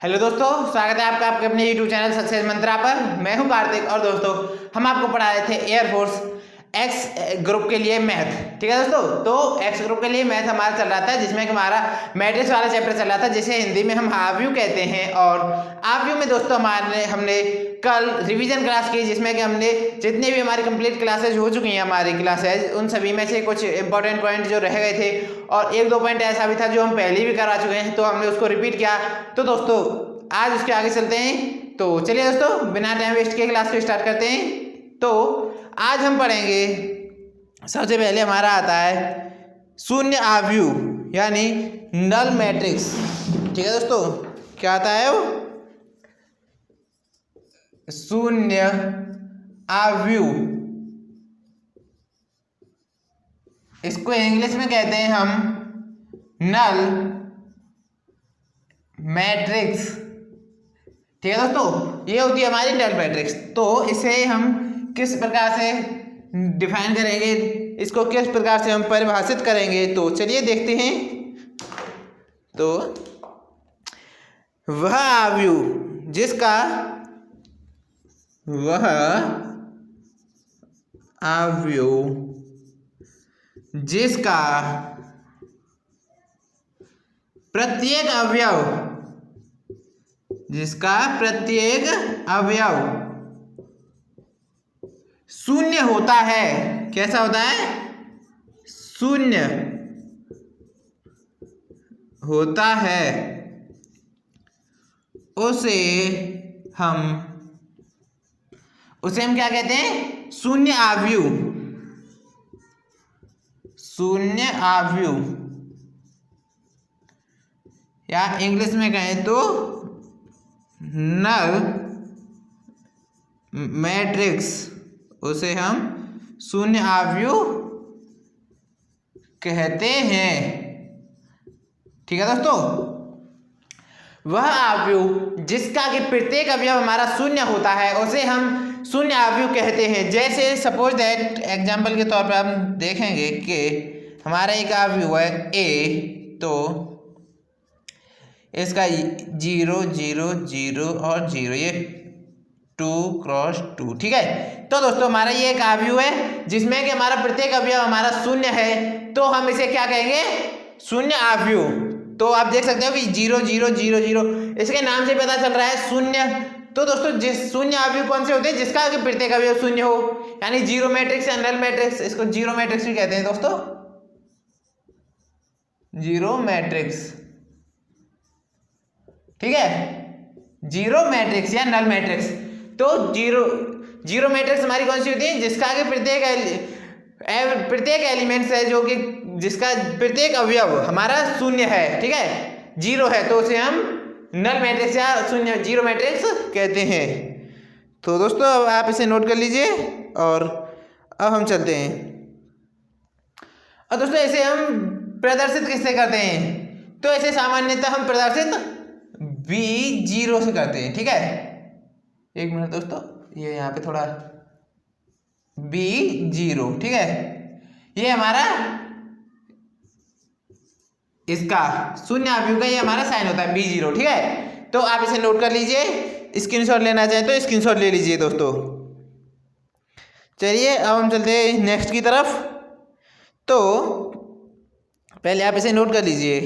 Hello दोस्तों, स्वागत है आपका आपके अपने यूट्यूब चैनल सक्सेस मंत्रा पर। मैं हूं कार्तिक और दोस्तों हम आपको पढ़ा रहे थे एयरफोर्स एक्स ग्रुप के लिए मैथ। ठीक है दोस्तों, तो एक्स ग्रुप के लिए मैथ हमारा चल रहा था जिसमें कि हमारा मैट्रिक्स वाला चैप्टर चल रहा था जिसे हिंदी में हम हाफ व्यू कहते हैं। और हाफ व्यू में दोस्तों हमने कल रिवीजन क्लास की जिसमें कि हमने जितने भी हमारी कंप्लीट क्लासेज हो चुकी हैं हमारी क्लासेज उन सभी में से कुछ इंपॉर्टेंट पॉइंट जो रह गए थे और एक दो पॉइंट ऐसा भी था जो हम पहले भी करा चुके हैं तो हमने उसको रिपीट किया। तो दोस्तों आज उसके आगे चलते हैं। तो चलिए दोस्तों बिना टाइम वेस्ट किए क्लास को स्टार्ट करते हैं। तो आज हम पढ़ेंगे, सबसे पहले हमारा आता है शून्य आव्यूह यानी नल मैट्रिक्स। ठीक है दोस्तों, क्या आता है वो? शून्य आव्यूह, इसको इंग्लिश में कहते हैं हम नल मैट्रिक्स। ठीक है दोस्तों, ये होती है हमारी नल मैट्रिक्स। तो इसे हम किस प्रकार से डिफाइन करेंगे, इसको किस प्रकार से हम परिभाषित करेंगे, तो चलिए देखते हैं। तो वह आव्यूह जिसका प्रत्येक अवयव शून्य होता है। कैसा होता है? शून्य होता है, उसे हम क्या कहते हैं? शून्य आव्यूह। शून्य आव्यूह या इंग्लिश में कहें तो नल मैट्रिक्स, उसे हम शून्य आव्यूह कहते हैं। ठीक है दोस्तों, वह आव्यूह जिसका कि प्रत्येक अवयव हमारा शून्य होता है उसे हम शून्य आव्यूह कहते हैं। जैसे सपोज दैट एग्जांपल के तौर पर हम देखेंगे कि हमारा एक आव्यूह है ए, तो इसका 0 0 0 और 0, ये 2 क्रॉस 2। ठीक है, तो दोस्तों हमारा ये एक आव्यूह है जिसमें कि हमारा प्रत्येक अवयव हमारा शून्य है, तो हम इसे क्या कहेंगे? शून्य आव्यूह। तो आप देख सकते हो कि 0 0 0 0 इसके नाम से पता चल रहा है शून्य। तो दोस्तों जिस शून्य आव्यूह कौन से होते हैं? जिसका कि प्रत्येक अवयव शून्य हो, यानी जीरो मैट्रिक्स या नल मैट्रिक्स। इसको जीरो मैट्रिक्स भी कहते हैं दोस्तों, जीरो मैट्रिक्स। ठीक है, जीरो मैट्रिक्स या नल मैट्रिक्स। तो जीरो मैट्रिक्स हमारी कौन सी होती है? जिसका आगे प्रत्येक एलिमेंट्स है जो कि जिसका प्रत्येक अवयव हमारा शून्य है। ठीक है, जीरो है, तो उसे हम नल मैट्रिक्स या शून्य जीरो मैट्रिक्स कहते हैं। तो दोस्तों अब आप इसे नोट कर लीजिए और अब हम चलते हैं। और दोस्तों इसे हम प्रदर्शित किससे करते हैं? तो इसे सामान्यतः हम प्रदर्शित B0 से करते हैं। ठीक है, एक मिनट दोस्तों, ये यहाँ पे थोड़ा B0। ठीक है, ये हमारा इसका शून्य आव्यूह का ये हमारा साइन होता है B0। ठीक है, तो आप इसे नोट कर लीजिए, स्क्रीनशॉट लेना चाहें तो स्क्रीनशॉट ले लीजिए दोस्तों। चलिए अब हम चलते हैं नेक्स्ट की तरफ। तो पहले आप इसे नोट कर लीजिए।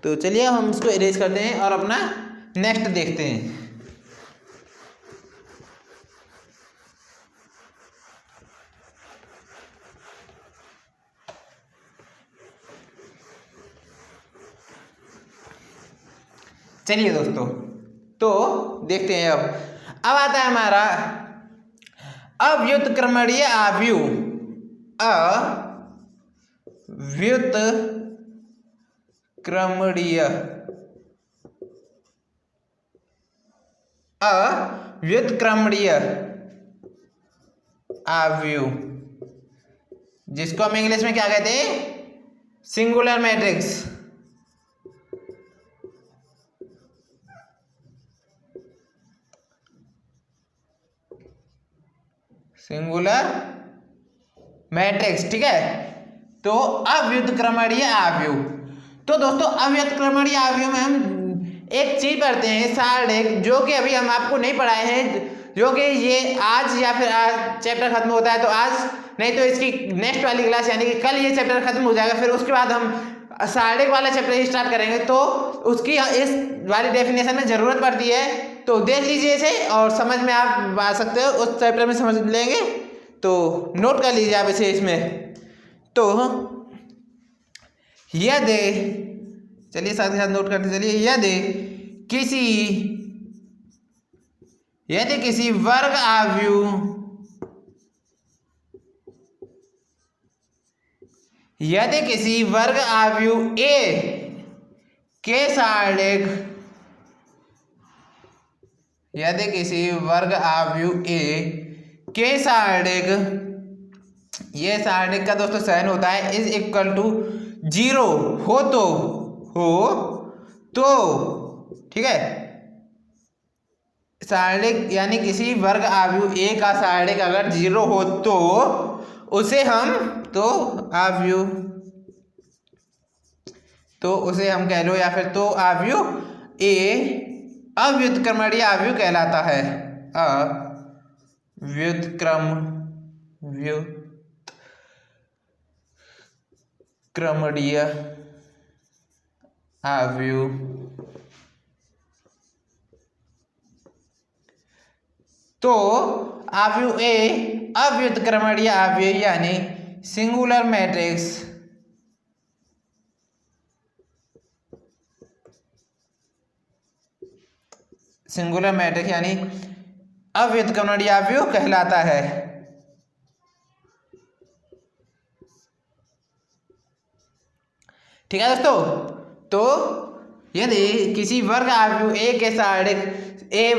तो चलिए हम इसको इरेज करते हैं और अपना नेक्स्ट देखते हैं। चलिए दोस्तों, तो देखते हैं। अब आता है हमारा अव्युत्क्रमणीय आव्यूह। अव्युत्क्रमणीय आव्यूह, जिसको हम इंग्लिश में क्या कहते हैं? Singular matrix. सिंगुलर मैट्रिक्स, ठीक है। तो अव्युत्क्रमणीय अवयव, तो दोस्तों अव्युत्क्रमणीय अवयव में हम एक चीज पढ़ते हैं सारणिक, जो कि अभी हम आपको नहीं पढ़ाए हैं, जो कि ये आज या फिर आज चैप्टर खत्म होता है तो आज, नहीं तो इसकी नेक्स्ट वाली क्लास यानी कि कल ये चैप्टर खत्म हो जाएगा, फिर उसके बाद हम सारणिक वाला चैप्टर स्टार्ट करेंगे, तो उसकी इस वाली डेफिनेशन में ज़रूरत पड़ती है। तो देख लीजिए इसे और समझ में आप आ सकते हो, उस चैप्टर में समझ लेंगे, तो नोट कर लीजिए आप इसे इसमें। तो यदि, चलिए साथ ही साथ नोट करते चलिए, यदि किसी वर्ग अवयव, यदि किसी वर्ग अवयव A के सारणिक, यदि किसी वर्ग अवयव A के सारणिक, ये सारणिक का दोस्तों सहन होता है, इज इक्वल टू 0 हो तो ठीक है, सारणिक यानी किसी वर्ग अवयव A का सारणिक अगर 0 हो तो उसे हम अवयव, तो उसे हम कह लो या फिर तो अवयव A अव्युत्क्रमणीय अवयव कहलाता है। अव्युत्क्रमणीय अवयव, तो अवयव A अव्युत्क्रमणीय अवयव यानी सिंगुलर मैट्रिक्स, सिंगुलर मैट्रिक्स यानी अव्युत्क्रमणीय अवयव कहलाता है। ठीक है दोस्तों, तो यदि किसी वर्ग अवयव A के सारणिक A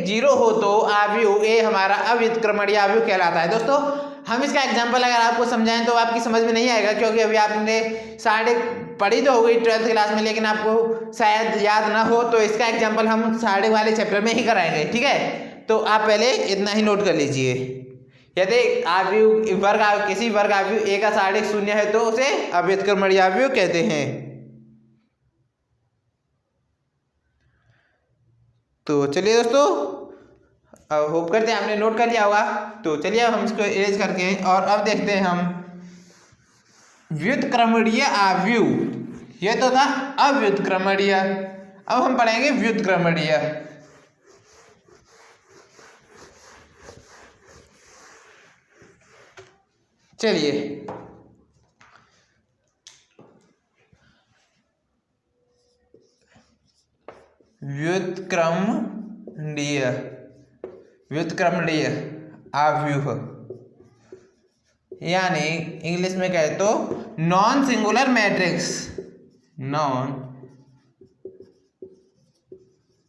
0 हो तो अवयव A हमारा अव्युत्क्रमणीय अवयव कहलाता है। दोस्तों हम इसका एग्जांपल अगर आपको समझाएं तो आपकी समझ में नहीं आएगा, क्योंकि अभी आपने सारणिक पढ़ी तो हो गई 12th क्लास में, लेकिन आपको शायद याद ना हो, तो इसका एग्जांपल हम सारणिक वाले चैप्टर में ही कराएंगे। ठीक है, तो आप पहले इतना ही नोट कर लीजिए। यदि अवयव किसी वर्ग अवयव A का सारणिक 0 है तो उसे अव्युत्क्रमणीय अवयव कहते हैं। तो चलिए दोस्तों, होप करते हैं आपने नोट कर लिया होगा। तो चलिए अब हम इसको इरेज करके और अब देखते हैं हम व्युत्क्रमणीय अवयव, ये तो था अव्युत्क्रमणीय, अब हम पढ़ेंगे व्युत्क्रमणीय। चलिए व्युत्क्रमणीय अवयव यानी इंग्लिश में कहे तो non singular matrix, non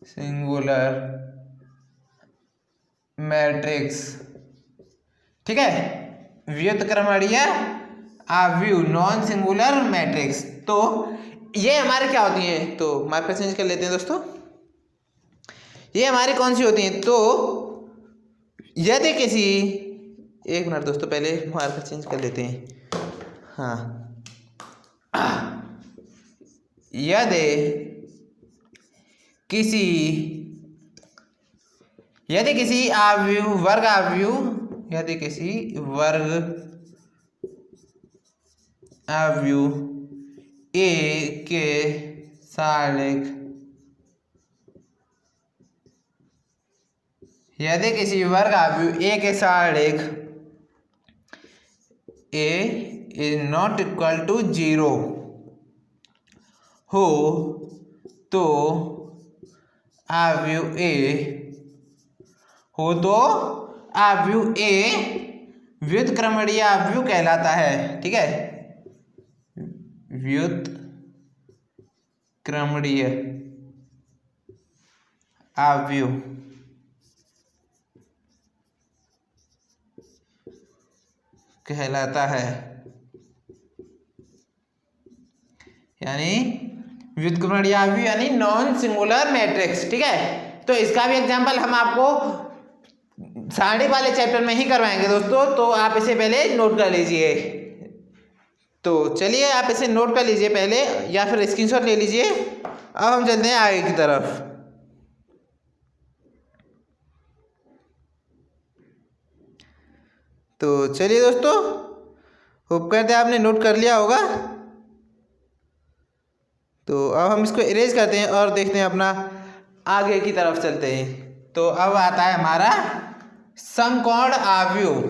singular matrix. ठीक है, व्युत्क्रमणीय अवयव नॉन सिंगुलर मैट्रिक्स। तो ये हमारे क्या होती हैं, तो मार्कर चेंज कर लेते हैं दोस्तों, ये हमारी कौन सी होती हैं। तो यदि किसी, एक मिनट दोस्तों पहले मार्कर चेंज कर लेते हैं, हाँ, यदि किसी वर्ग अवयव A के सारणिक, यदि किसी वर्ग अवयव A के सारणिक A is not equal to 0 हो तो अवयव A व्युत्क्रमणीय अवयव कहलाता है। ठीक है, व्युत्क्रमणीय अवयव कहलाता है, यानी व्युत्क्रमणीय अवयव यानी नॉन सिंगुलर मैट्रिक्स। ठीक है, तो इसका भी एग्जांपल हम आपको सारणी वाले चैप्टर में ही करवाएंगे दोस्तों, तो आप इसे पहले नोट कर लीजिए। तो चलिए आप इसे नोट कर लीजिए पहले, या फिर स्क्रीनशॉट ले लीजिए। अब हम चलते हैं आगे की तरफ। तो चलिए दोस्तों, होप करते हैं आपने नोट कर लिया होगा। तो अब हम इसको इरेज करते हैं और देखते हैं अपना आगे की तरफ चलते हैं। तो अब आता है हमारा समकोण आव्यूह।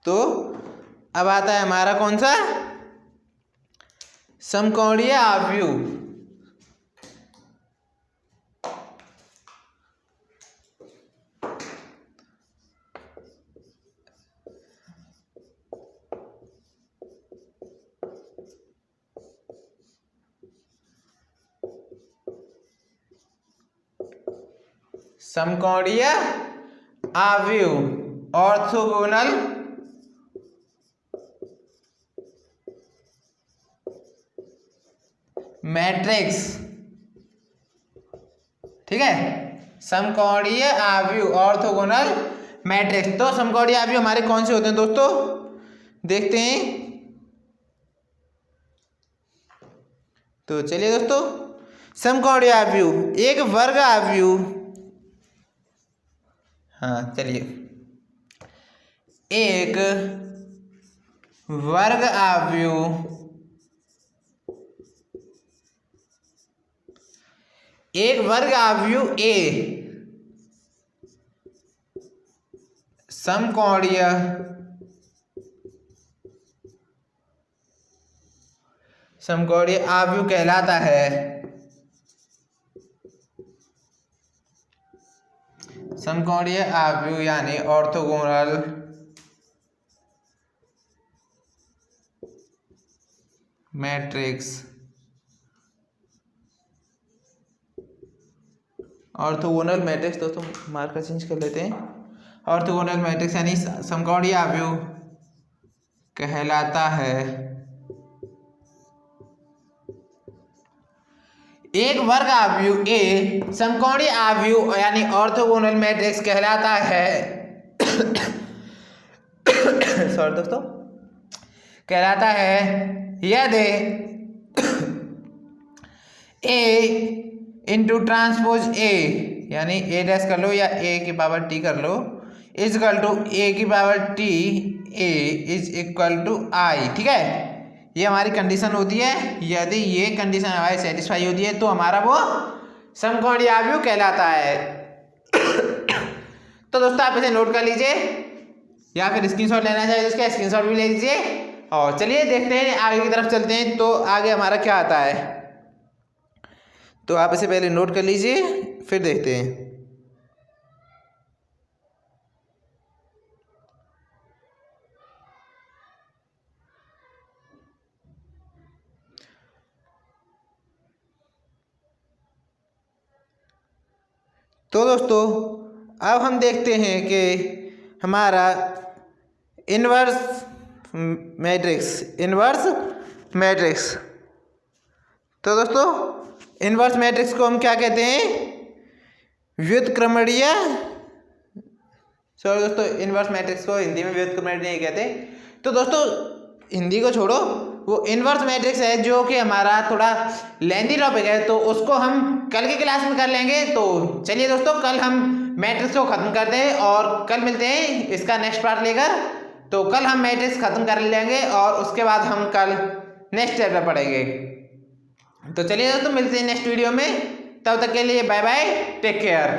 तो अब आता है हमारा कौन सा, समकोणीय आव्यूह। समकोणीय आव्यूह ऑर्थोगोनल मैट्रिक्स। ठीक है, समकोणीय आव्यूह ऑर्थोगोनल मैट्रिक्स। तो समकोणीय आव्यूह हमारे कौन से होते हैं दोस्तों, देखते हैं। तो चलिए दोस्तों, समकोणीय आव्यूह एक वर्ग आव्यूह, हाँ चलिए, एक वर्ग आव्यूह, एक वर्ग आव्यूह ए समकोणीय आव्यूह कहलाता है। समकोणीय आव्यूह यानी ऑर्थोगोनल मैट्रिक्स। ऑर्थोगोनल मैट्रिक्स दोस्तों, मार्कर चेंज कर लेते हैं। ऑर्थोगोनल मैट्रिक्स यानी समकोणीय आव्यूह कहलाता है। एक वर्ग आव्यूह ए समकोणीय आव्यूह यानी ऑर्थोगोनल मैट्रिक्स कहलाता है। सॉरी दोस्तों, कहलाता है यदि ए इंटू ट्रांसपोज ए, यानी ए डैश कर लो या ए की पावर टी कर लो, इज इक्वल टू ए की power T A is equal to I. ठीक है, ये हमारी कंडीशन होती है। यदि ये कंडीशन हमारी सेटिस्फाई होती है तो हमारा वो समकोणीय आव्यूह कहलाता है। तो दोस्तों आप इसे नोट कर लीजिए, या फिर स्क्रीनशॉट लेना चाहिए तो उसका स्क्रीनशॉट भी ले लीजिए। और चलिए देखते हैं, आगे की तरफ चलते हैं। तो आगे हमारा क्या आता है, तो आप इसे पहले नोट कर लीजिए, फिर देखते हैं। तो दोस्तों अब हम देखते हैं कि हमारा इन्वर्स मैट्रिक्स। तो दोस्तों इन्वर्स मैट्रिक्स को हम क्या कहते हैं, व्युत्क्रमणीय। सॉरी दोस्तों, इन्वर्स मैट्रिक्स को हिंदी में व्युत्क्रमणीय नहीं कहते। तो दोस्तों हिंदी को छोड़ो, वो इन्वर्स मैट्रिक्स है जो कि हमारा थोड़ा लेंथी टॉपिक है, तो उसको हम कल की क्लास में कर लेंगे। तो चलिए दोस्तों, कल हम मैट्रिक्स को ख़त्म करते हैं और कल मिलते हैं इसका नेक्स्ट पार्ट लेकर। तो कल हम मैट्रिक्स ख़त्म कर लेंगे और उसके बाद हम कल नेक्स्ट चैप्टर पढ़ेंगे। तो चलिए दोस्तों, मिलते हैं नेक्स्ट वीडियो में। तब तक के लिए बाय बाय, टेक केयर।